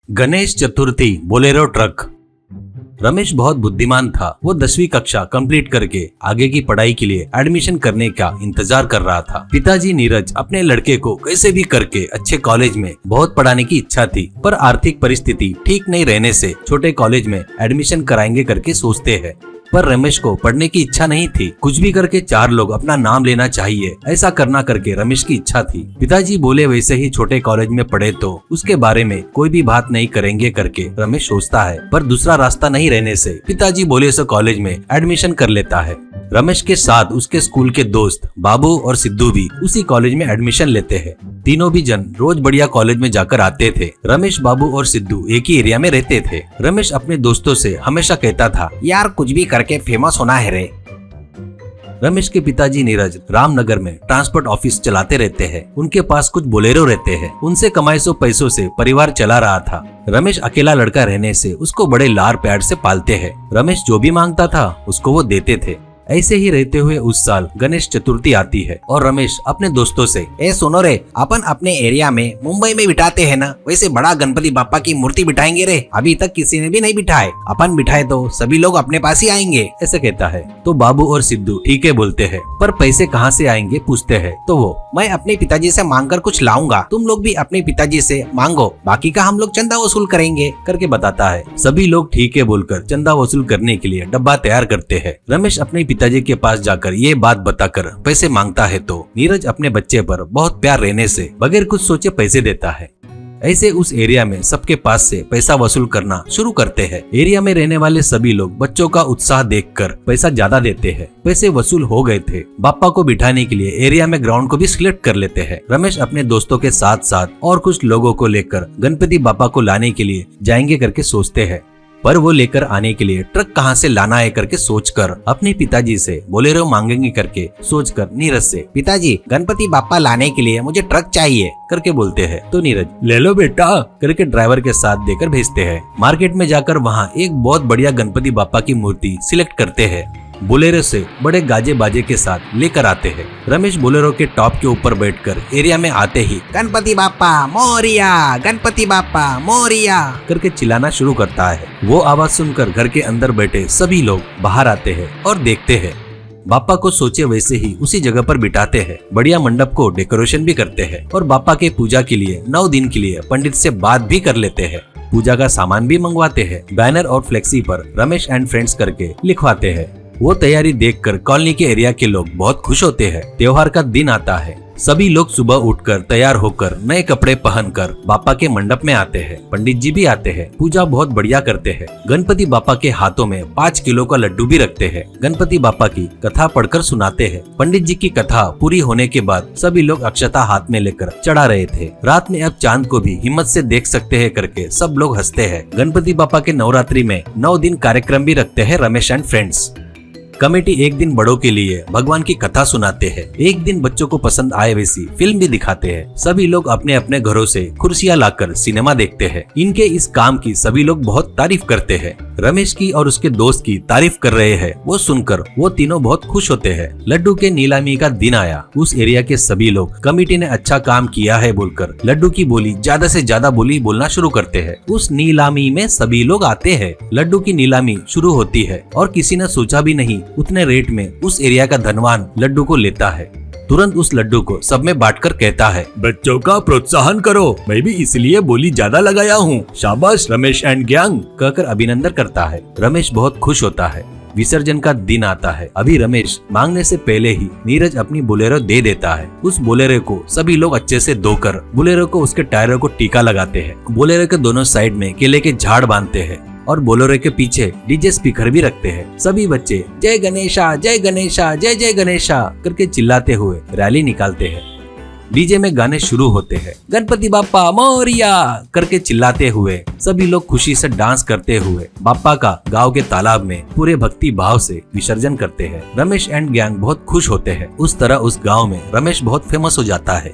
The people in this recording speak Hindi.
Ganesh Chaturthi Bolero truck. रमेश बहुत बुद्धिमान था। वो 10वीं कक्षा कंप्लीट करके आगे की पढ़ाई के लिए एडमिशन करने का इंतजार कर रहा था। पिताजी नीरज अपने लड़के को कैसे भी करके अच्छे कॉलेज में बहुत पढ़ाने की इच्छा थी, पर आर्थिक परिस्थिति ठीक नहीं रहने से छोटे कॉलेज में एडमिशन कराएंगे करके सोचते हैं। पर रमेश को पढ़ने की इच्छा नहीं थी। कुछ भी करके 4 लोग अपना नाम लेना चाहिए, ऐसा करना करके रमेश की इच्छा थी। पिताजी बोले वैसे ही छोटे कॉलेज में पढ़े तो उसके बारे में कोई भी बात नहीं करेंगे करके रमेश सोचता है, पर दूसरा रास्ता नहीं रहने से पिताजी बोले सो कॉलेज में एडमिशन कर लेता है। रमेश के साथ उसके स्कूल के दोस्त बाबू और सिद्धू भी उसी कॉलेज में एडमिशन लेते हैं। तीनों भी जन रोज बढ़िया कॉलेज में जाकर आते थे। रमेश, बाबू और सिद्धू एक ही एरिया में रहते थे। रमेश अपने दोस्तों से हमेशा कहता था, यार कुछ भी करके फेमस होना है रे। रमेश के पिताजी नीरज रामनगर में ट्रांसपोर्ट ऑफिस चलाते रहते हैं। उनके पास कुछ बोलेरो रहते हैं। उनसे कमाए सो पैसों से परिवार चला रहा था। रमेश अकेला लड़का रहने से उसको बड़े लाड़ प्यार से पालते हैं। रमेश जो भी मांगता था उसको वो देते थे। ऐसे ही रहते हुए उस साल गणेश चतुर्थी आती है और रमेश अपने दोस्तों से, ए सुनो रे, अपन अपने एरिया में मुंबई में बिठाते हैं ना, वैसे बड़ा गणपति बापा की मूर्ति बिठाएंगे रे। अभी तक किसी ने भी नहीं बिठाए, अपन बिठाए तो सभी लोग अपने पास ही आएंगे, ऐसे कहता है। तो बाबू और सिद्धू ठीक है बोलते हैं, पर पैसे कहाँ से आएंगे पूछते हैं। तो वो, मैं अपने पिताजी से मांग कर कुछ लाऊंगा, तुम लोग भी अपने पिताजी से मांगो, बाकी का हम लोग चंदा वसूल करेंगे करके बताता है। सभी लोग ठीक है बोलकर चंदा वसूल करने के लिए डब्बा तैयार करते हैं। रमेश अपने पिताजी के पास जाकर ये बात बताकर पैसे मांगता है तो नीरज अपने बच्चे पर बहुत प्यार रहने से बगैर कुछ सोचे पैसे देता है। ऐसे उस एरिया में सबके पास से पैसा वसूल करना शुरू करते हैं। एरिया में रहने वाले सभी लोग बच्चों का उत्साह देखकर पैसा ज्यादा देते हैं। पैसे वसूल हो गए थे। बापा को बिठाने के लिए एरिया में ग्राउंड को भी सिलेक्ट कर लेते हैं। रमेश अपने दोस्तों के साथ साथ और कुछ लोगों को लेकर गणपति बापा को लाने के लिए जाएंगे करके सोचते हैं, पर वो लेकर आने के लिए ट्रक कहाँ से लाना है करके सोचकर अपने पिताजी से बोलेरो मांगेंगे करके सोचकर नीरज से, पिताजी गणपति बापा लाने के लिए मुझे ट्रक चाहिए करके बोलते हैं। तो नीरज, ले लो बेटा करके ड्राइवर के साथ देकर भेजते हैं। मार्केट में जाकर वहाँ एक बहुत बढ़िया गणपति बापा की मूर्ति सिलेक्ट करते हैं। बोलेरो से बड़े गाजे बाजे के साथ लेकर आते हैं। रमेश बोलेरो के टॉप के ऊपर बैठकर एरिया में आते ही गणपति बापा मोरिया, गणपति बापा मोरिया करके चिल्लाना शुरू करता है। वो आवाज सुनकर घर के अंदर बैठे सभी लोग बाहर आते हैं और देखते हैं। बापा को सोचे वैसे ही उसी जगह पर बिठाते हैं। बढ़िया मंडप को डेकोरेशन भी करते हैं और बापा के पूजा के लिए 9 दिन के लिए पंडित से बात भी कर लेते हैं। पूजा का सामान भी मंगवाते हैं। बैनर और फ्लेक्सी पर रमेश एंड फ्रेंड्स करके लिखवाते हैं। वो तैयारी देखकर कॉलोनी के एरिया के लोग बहुत खुश होते हैं। त्योहार का दिन आता है। सभी लोग सुबह उठकर तैयार होकर नए कपड़े पहनकर बापा के मंडप में आते हैं। पंडित जी भी आते हैं। पूजा बहुत बढ़िया करते हैं। गणपति बापा के हाथों में 5 किलो का लड्डू भी रखते हैं। गणपति बापा की कथा पढ़कर सुनाते हैं। पंडित जी की कथा पूरी होने के बाद सभी लोग अक्षता हाथ में लेकर चढ़ा रहे थे। रात में अब चांद को भी हिम्मत से देख सकते हैं करके सब लोग हंसते हैं। गणपति बापा के नवरात्रि में 9 दिन कार्यक्रम भी रखते हैं रमेश एंड फ्रेंड्स। कमेटी एक दिन बड़ों के लिए भगवान की कथा सुनाते हैं। एक दिन बच्चों को पसंद आए वैसी फिल्म भी दिखाते हैं। सभी लोग अपने अपने घरों से कुर्सियां लाकर सिनेमा देखते हैं। इनके इस काम की सभी लोग बहुत तारीफ करते हैं। रमेश की और उसके दोस्त की तारीफ कर रहे हैं। वो सुनकर वो तीनों बहुत खुश होते हैं। लड्डू के नीलामी का दिन आया। उस एरिया के सभी लोग कमेटी ने अच्छा काम किया है बोलकर लड्डू की बोली ज्यादा से ज्यादा बोली बोलना शुरू करते हैं। उस नीलामी में सभी लोग आते हैं। लड्डू की नीलामी शुरू होती है और किसी ने सोचा भी नहीं उतने रेट में उस एरिया का धनवान लड्डू को लेता है। तुरंत उस लड्डू को सब में बांटकर कहता है, बच्चों का प्रोत्साहन करो, मैं भी इसलिए बोली ज्यादा लगाया हूँ, शाबाश रमेश एंड गैंग कहकर अभिनंदन करता है। रमेश बहुत खुश होता है। विसर्जन का दिन आता है। अभी रमेश मांगने से पहले ही नीरज अपनी बोलेरो दे देता है। उस बोलेरो को सभी लोग अच्छे से धोकर बोलेरो को उसके टायरों को टीका लगाते हैं। बोलेरो के दोनों साइड में केले के झाड़ बांधते हैं और बोलेरो के पीछे डीजे स्पीकर भी रखते हैं। सभी बच्चे जय गणेशा जय गणेशा जय जय गणेशा करके चिल्लाते हुए रैली निकालते हैं। डीजे में गाने शुरू होते हैं। गणपति बापा मोरिया करके चिल्लाते हुए सभी लोग खुशी से डांस करते हुए बापा का गांव के तालाब में पूरे भक्ति भाव से विसर्जन करते हैं। रमेश एंड गैंग बहुत खुश होते हैं। उस तरह उस गांव में रमेश बहुत फेमस हो जाता है।